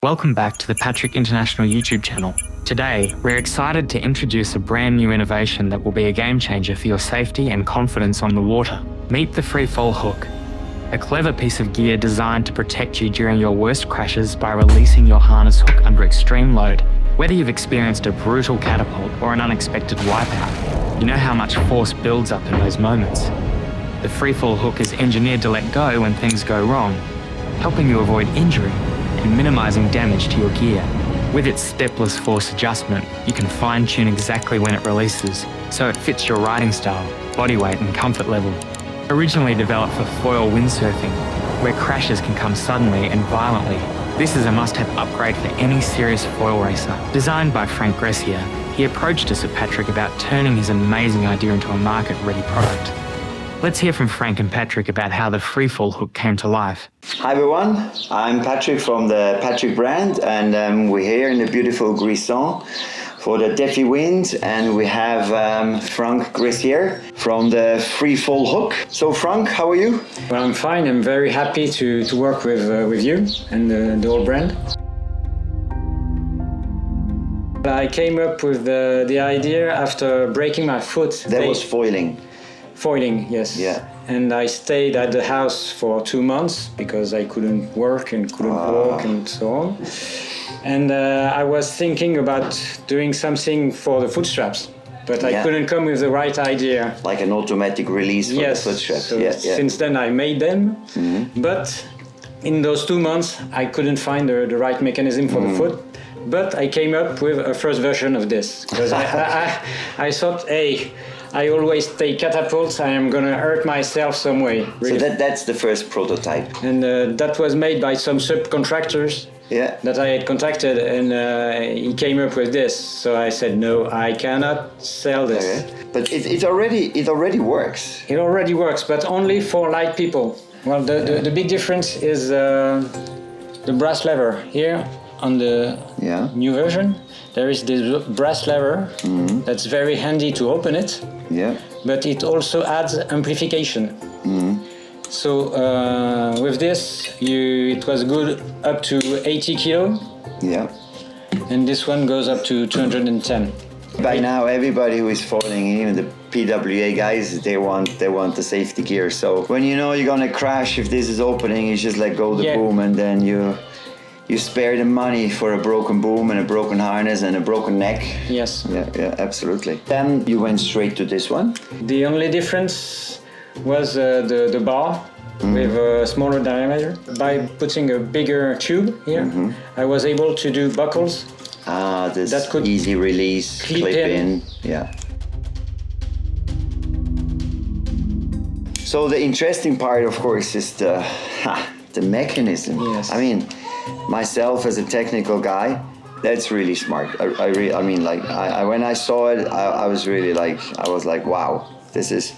Welcome back to the Patrick International YouTube channel. Today, we're excited to introduce a brand new innovation that will be a game changer for your safety and confidence on the water. Meet the Freefall Hook, a clever piece of gear designed to protect you during your worst crashes by releasing your harness hook under extreme load. Whether you've experienced a brutal catapult or an unexpected wipeout, you know how much force builds up in those moments. The Freefall Hook is engineered to let go when things go wrong, helping you avoid injury and minimizing damage to your gear. With its stepless force adjustment, you can fine-tune exactly when it releases, so it fits your riding style, body weight and comfort level. Originally developed for foil windsurfing, where crashes can come suddenly and violently, this is a must-have upgrade for any serious foil racer. Designed by Frank Gressier, he approached us at Patrick about turning his amazing idea into a market-ready product. Let's hear from Frank and Patrick about how the Freefall Hook came to life. Hi everyone, I'm Patrick from the Patrick brand, and we're here in the beautiful Grisson for the Defi Wind, and we have Frank Gressier from the Freefall Hook. So Frank, how are you? Well, I'm fine. I'm very happy to work with you and the whole brand. I came up with the idea after breaking my foot. That was foiling. Foiling, yes. Yeah. And I stayed at the house for 2 months because I couldn't work and couldn't walk and so on. And I was thinking about doing something for the foot straps, but I couldn't come with the right idea. Like an automatic release for the foot straps. So since then I made them, but in those 2 months I couldn't find the right mechanism for the foot. But I came up with a first version of this because I thought, hey, I always take catapults, I am gonna hurt myself some way. Really. So that's the first prototype. And that was made by some subcontractors that I had contacted, and he came up with this. So I said, no, I cannot sell this. Okay. But it already works. It already works, but only for light people. Well, the big difference is the brass lever here on the new version. There is this brass lever that's very handy to open it, but it also adds amplification. So with this, it was good up to 80 kilo, and this one goes up to 210. By now, everybody who is foiling, even the PWA guys, they want the safety gear. So when you know you're gonna crash, if this is opening, you just let go of the boom, and then you spare the money for a broken boom and a broken harness and a broken neck. Yes. Yeah, absolutely. Then you went straight to this one. The only difference was the bar with a smaller diameter. By putting a bigger tube here, I was able to do buckles. This that could easy release, clip in. Yeah. So the interesting part, of course, is the mechanism. Yes. I mean, myself as a technical guy, that's really smart. I mean, like, when I saw it, I was really like, wow, this is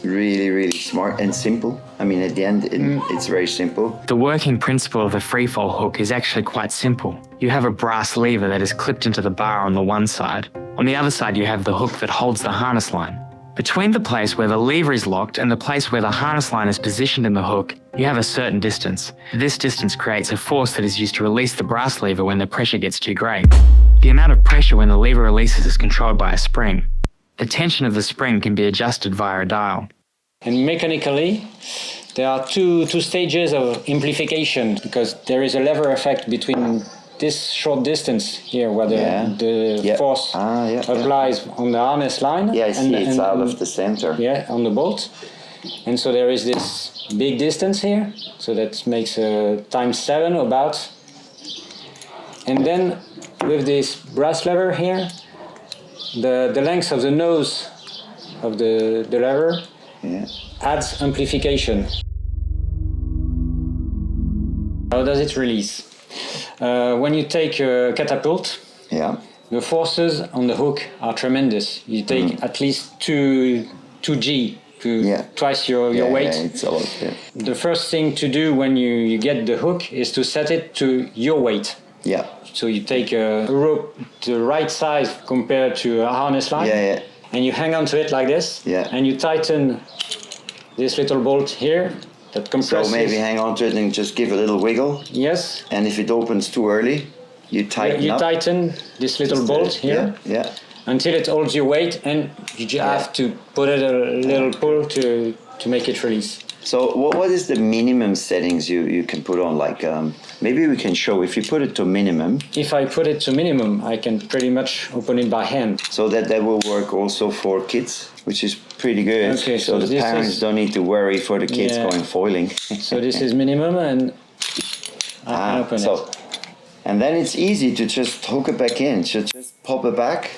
really, really smart and simple. I mean, at the end, it's very simple. The working principle of the Freefall Hook is actually quite simple. You have a brass lever that is clipped into the bar on the one side. On the other side, you have the hook that holds the harness line. Between the place where the lever is locked and the place where the harness line is positioned in the hook, you have a certain distance. This distance creates a force that is used to release the brass lever when the pressure gets too great. The amount of pressure when the lever releases is controlled by a spring. The tension of the spring can be adjusted via a dial. And mechanically, there are two stages of amplification, because there is a lever effect between this short distance here where the force applies on the harness line. Yeah, I see it's out of the center. Yeah, on the bolt. And so there is this big distance here, so that makes times 7 about. And then with this brass lever here, the length of the nose of the lever adds amplification. How does it release? When you take a catapult, the forces on the hook are tremendous. You take at least 2 G, twice your weight. Yeah, it's a lot, The first thing to do when you get the hook is to set it to your weight. Yeah. So you take a rope the right size compared to a harness line, and you hang on to it like this, and you tighten this little bolt here that compresses. So maybe hang on to it and just give a little wiggle. Yes. And if it opens too early, you tighten you up. tighten this little bolt here. Yeah. Until it holds your weight, and you just have to put it a little pull to make it release. So what is the minimum settings you can put on? Like maybe we can show if you put it to minimum. If I put it to minimum, I can pretty much open it by hand. So that will work also for kids, which is pretty good. Okay, so the parents don't need to worry for the kids going foiling. So this is minimum, and I can open it. And then it's easy to just hook it back in. So just pop it back.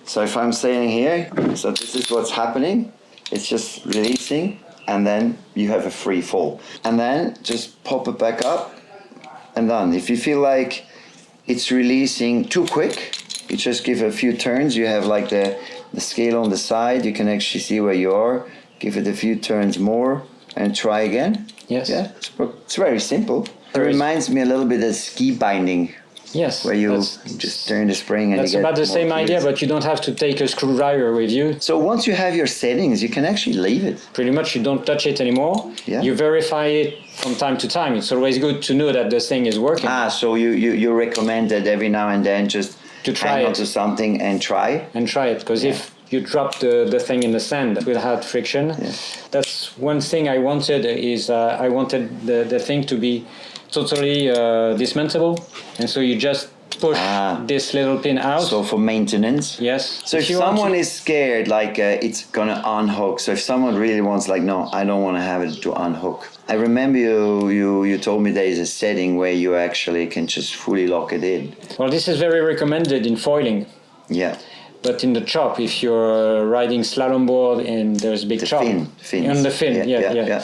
So if I'm saying here, so this is what's happening. It's just releasing, and then you have a free fall. And then just pop it back up, and done. If you feel like it's releasing too quick, you just give a few turns. You have like the scale on the side. You can actually see where you are. Give it a few turns more, and try again. Yes. Yeah, it's very simple. It reminds me a little bit of ski binding. Yes. Where you just turn the spring and that's you get about the same fluid. idea, but you don't have to take a screwdriver with you. So once you have your settings, you can actually leave it. Pretty much you don't touch it anymore. Yeah. You verify it from time to time. It's always good to know that the thing is working. So you recommend that every now and then just to try hang it. onto something and try? And try it, because if you drop the thing in the sand without friction, that's one thing I wanted is I wanted the thing to be totally dismantleable, and so you just push this little pin out. So for maintenance? Yes. So if someone is scared, like it's gonna unhook, so if someone really wants, like, no, I don't want to have it to unhook. I remember you told me there is a setting where you actually can just fully lock it in. Well, this is very recommended in foiling. Yeah. But in the chop, if you're riding slalom board and there's big chop fins. on the fin, yeah.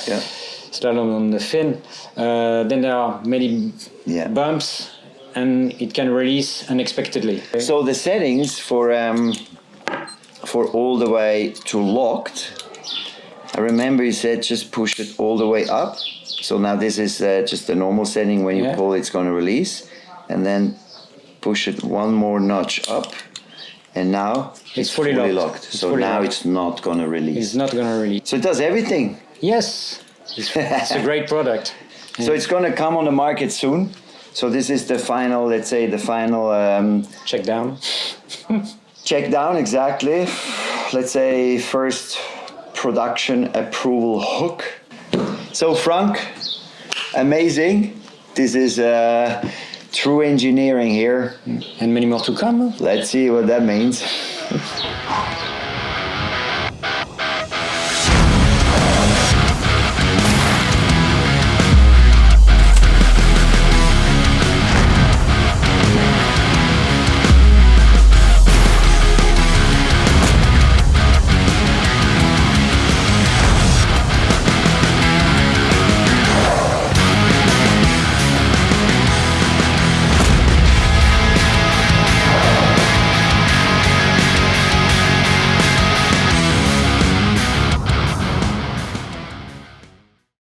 Slalom on the fin, then there are many bumps, and it can release unexpectedly. So the settings for all the way to locked, I remember you said just push it all the way up. So now this is just a normal setting. When you pull, it's going to release, and then push it one more notch up, and now it's fully locked. So now it's not going to release. It's not going to release. So it does everything. Yes. It's a great product. So it's going to come on the market soon. So this is the final, let's say, check down. Check down, exactly. Let's say first production approval hook. So Frank, amazing. This is true engineering here. And many more to come. Let's see what that means.